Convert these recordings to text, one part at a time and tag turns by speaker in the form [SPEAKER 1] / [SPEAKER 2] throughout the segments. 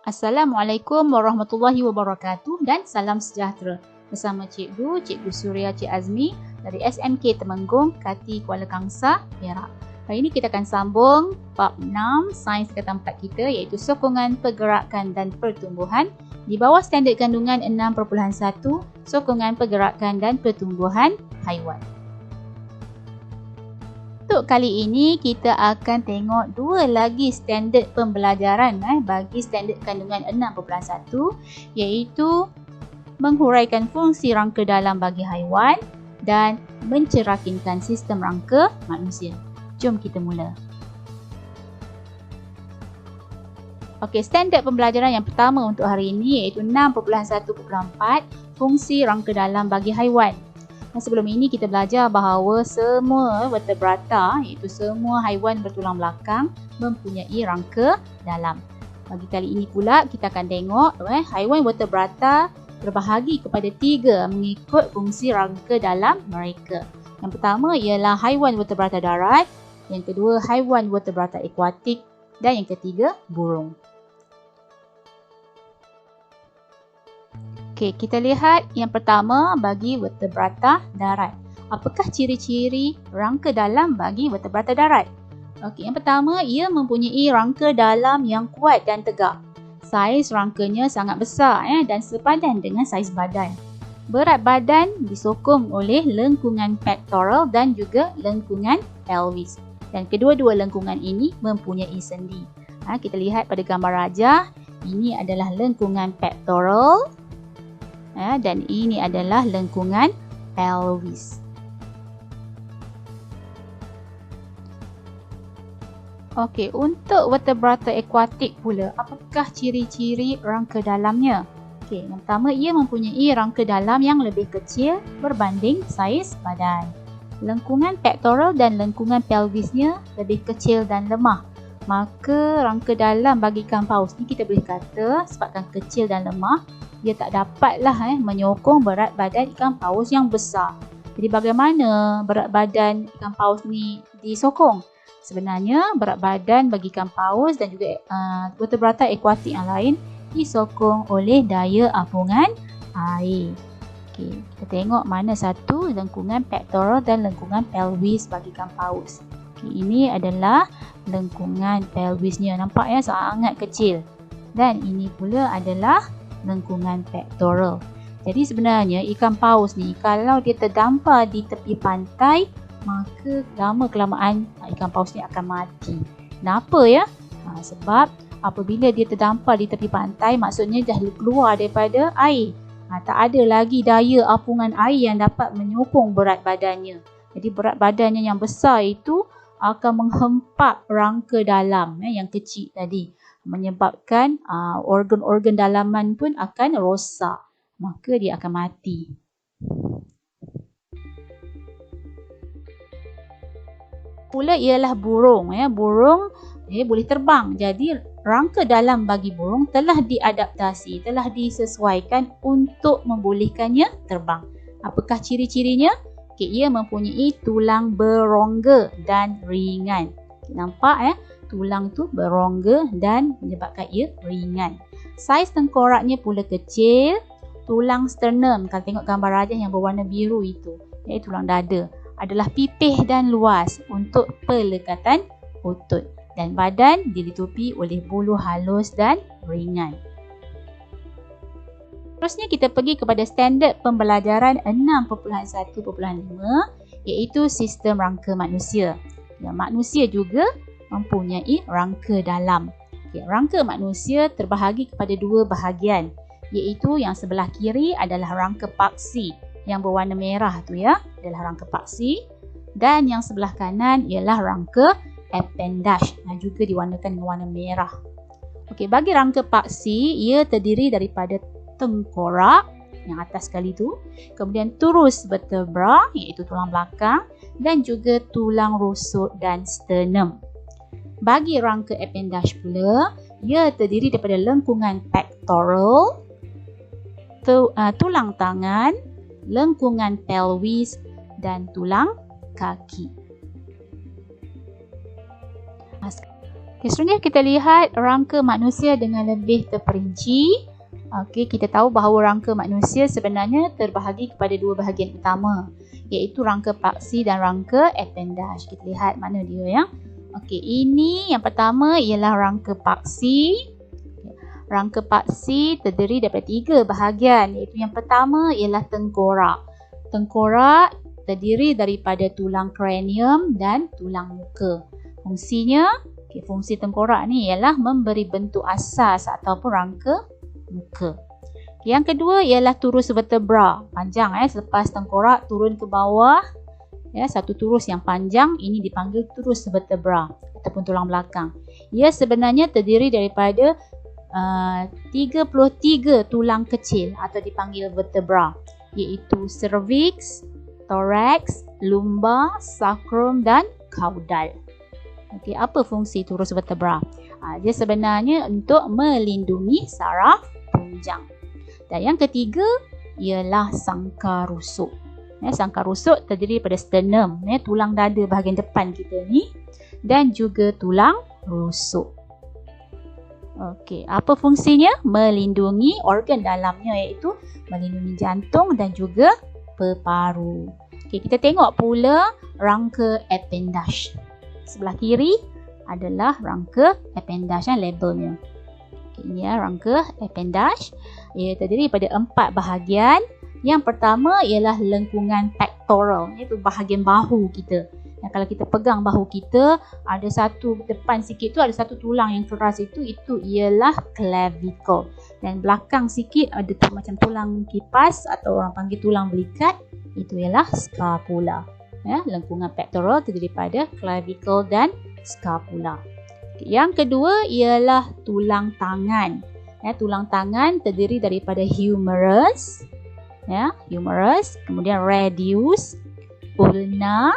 [SPEAKER 1] Assalamualaikum warahmatullahi wabarakatuh dan salam sejahtera. Bersama Cikgu Suria Cik Azmi dari SMK Temenggung, Kati Kuala Kangsar, Perak. Hari ini kita akan sambung bab 6 sains kata 4 kita, iaitu sokongan pergerakan dan pertumbuhan di bawah standard kandungan 6.1, sokongan pergerakan dan pertumbuhan haiwan. Untuk kali ini kita akan tengok dua lagi standard pembelajaran bagi standard kandungan 6.1, iaitu menghuraikan fungsi rangka dalam bagi haiwan dan mencerakinkan sistem rangka manusia. Jom kita mula. Okey, standard pembelajaran yang pertama untuk hari ini iaitu 6.1.4, fungsi rangka dalam bagi haiwan. Sebelum ini kita belajar bahawa semua vertebrata, iaitu semua haiwan bertulang belakang, mempunyai rangka dalam. Bagi kali ini pula kita akan tengok haiwan vertebrata terbahagi kepada 3 mengikut fungsi rangka dalam mereka. Yang pertama ialah haiwan vertebrata darat, yang kedua haiwan vertebrata akuatik dan yang ketiga burung. Okey, kita lihat yang pertama bagi vertebrata darat. Apakah ciri-ciri rangka dalam bagi vertebrata darat? Okey, yang pertama, ia mempunyai rangka dalam yang kuat dan tegak. Saiz rangkanya sangat besar dan sepadan dengan saiz badan. Berat badan disokong oleh lengkungan pectoral dan juga lengkungan pelvis. Dan kedua-dua lengkungan ini mempunyai sendi. Kita lihat pada gambar rajah, ini adalah lengkungan pectoral. Dan ini adalah lengkungan pelvis. Okey, untuk vertebrata akuatik pula, apakah ciri-ciri rangka dalamnya? Okey, yang pertama, ia mempunyai rangka dalam yang lebih kecil berbanding saiz badan. Lengkungan pectoral dan lengkungan pelvisnya lebih kecil dan lemah. Maka rangka dalam bagi ikan paus ni kita boleh kata sebabkan kecil dan lemah, dia tak dapatlah menyokong berat badan ikan paus yang besar. Jadi bagaimana berat badan ikan paus ni disokong? Sebenarnya berat badan bagi ikan paus dan juga vertebrata akuatik yang lain disokong oleh daya apungan air. Okey, kita tengok mana satu lengkungan pectoral dan lengkungan pelvis bagi ikan paus. Okey, ini adalah lengkungan pelvisnya, nampak ya sangat kecil. Dan ini pula adalah lengkungan pectoral. Jadi sebenarnya ikan paus ni kalau dia terdampar di tepi pantai, maka lama kelamaan ikan paus ni akan mati. Kenapa ya? Sebab apabila dia terdampar di tepi pantai, maksudnya dah keluar daripada air. Tak ada lagi daya apungan air yang dapat menyokong berat badannya. Jadi berat badannya yang besar itu akan menghempap rangka dalam yang kecil tadi, menyebabkan organ-organ dalaman pun akan rosak, maka dia akan mati. Pula ialah burung. Burung boleh terbang. Jadi rangka dalam bagi burung telah diadaptasi, telah disesuaikan untuk membolehkannya terbang. Apakah ciri-cirinya? Okay, ia mempunyai tulang berongga dan ringan. Nampak tulang tu berongga dan menyebabkan ia ringan. Saiz tengkoraknya pula kecil. Tulang sternum, kalau tengok gambar rajah yang berwarna biru itu, iaitu tulang dada, adalah pipih dan luas untuk pelekatan otot. Dan badan dilitupi oleh bulu halus dan ringan. Terusnya kita pergi kepada standard pembelajaran 6.1.5, iaitu sistem rangka manusia. Manusia juga mempunyai rangka dalam. Rangka manusia terbahagi kepada dua bahagian, iaitu yang sebelah kiri adalah rangka paksi yang berwarna merah tu adalah rangka paksi, dan yang sebelah kanan ialah rangka appendage, juga diwarnakan dengan warna merah. Okey, bagi rangka paksi, ia terdiri daripada tengkorak yang atas sekali tu, kemudian turus vertebra iaitu tulang belakang, dan juga tulang rusuk dan sternum. Bagi rangka appendage pula, ia terdiri daripada lengkungan pectoral, tulang tangan, lengkungan pelvis dan tulang kaki. Okay, seterusnya kita lihat rangka manusia dengan lebih terperinci. Okay, kita tahu bahawa rangka manusia sebenarnya terbahagi kepada dua bahagian utama, iaitu rangka paksi dan rangka appendage. Kita lihat mana dia ya. Okay, ini yang pertama ialah rangka paksi. Rangka paksi terdiri daripada 3 bahagian, iaitu yang pertama ialah tengkorak. Tengkorak terdiri daripada tulang kranium dan tulang muka. Fungsinya, fungsi tengkorak ni ialah memberi bentuk asas ataupun rangka muka. Yang kedua ialah turus vertebra. Panjang selepas tengkorak turun ke bawah. Ya, satu turus yang panjang ini dipanggil turus vertebra ataupun tulang belakang. Ia sebenarnya terdiri daripada 33 tulang kecil atau dipanggil vertebra, iaitu cervix, thorax, lumbar, sacrum dan caudal. Okey, apa fungsi turus vertebra? Dia sebenarnya untuk melindungi saraf tunjang. Dan yang ketiga ialah sangkar rusuk. Sangkar rusuk terdiri daripada sternum, tulang dada bahagian depan kita ni, dan juga tulang rusuk. Okey, apa fungsinya? Melindungi organ dalamnya, iaitu melindungi jantung dan juga peparu. Okey, kita tengok pula rangka appendage. Sebelah kiri adalah rangka appendage labelnya. Okay, ini rangka appendage. Ia terdiri daripada 4 bahagian. Yang pertama ialah lengkungan pectoral, iaitu bahagian bahu kita. Kalau kita pegang bahu kita, ada satu depan sikit tu ada satu tulang yang keras, itu ialah clavicle. Dan belakang sikit ada macam tulang kipas atau orang panggil tulang belikat, itu ialah scapula. Lengkungan pectoral terdiri daripada clavicle dan scapula. Yang kedua ialah tulang tangan. Tulang tangan terdiri daripada humerus, humerus, kemudian radius, ulna.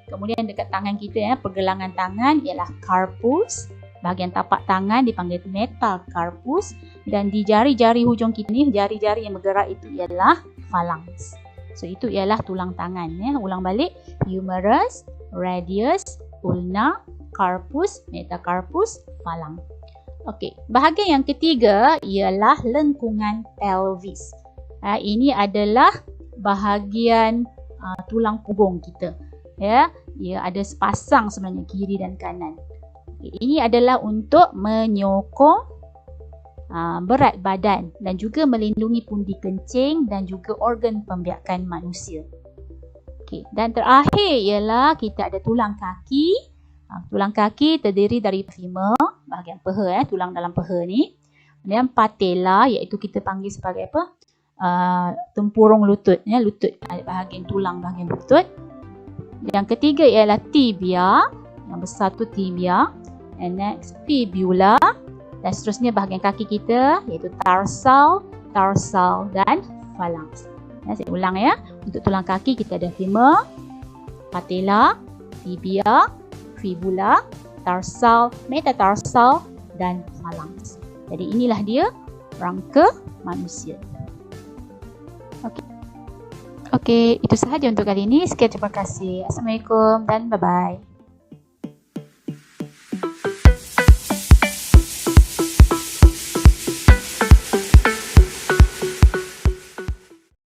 [SPEAKER 1] Kemudian dekat tangan kita, pergelangan tangan ialah carpus. Bahagian tapak tangan dipanggil metacarpus. Dan di jari-jari hujung kita ni, jari-jari yang bergerak itu ialah phalanx. So itu ialah tulang tangan. Ulang balik, humerus, radius, ulna, carpus, metacarpus, phalanx. Okey, bahagian yang ketiga ialah lengkungan pelvis. Ini adalah bahagian tulang punggung kita. Ia ada sepasang sebenarnya, kiri dan kanan. Ini adalah untuk menyokong berat badan dan juga melindungi pundi kencing dan juga organ pembiakan manusia. Okey, dan terakhir ialah kita ada tulang kaki. Tulang kaki terdiri dari femur, bahagian peha, tulang dalam peha ni. Kemudian patella, iaitu kita panggil sebagai apa? Tempurung lutut, lutut, bahagian tulang bahagian lutut. Yang ketiga ialah tibia, yang besar tu tibia, and next fibula, dan seterusnya bahagian kaki kita iaitu tarsal, dan phalanx. Saya ulang untuk tulang kaki kita ada femur, patella, tibia, fibula, tarsal, metatarsal dan phalanx. Jadi inilah dia rangka manusia. Okey, itu sahaja untuk kali ini. Sekian, terima kasih. Assalamualaikum dan bye-bye.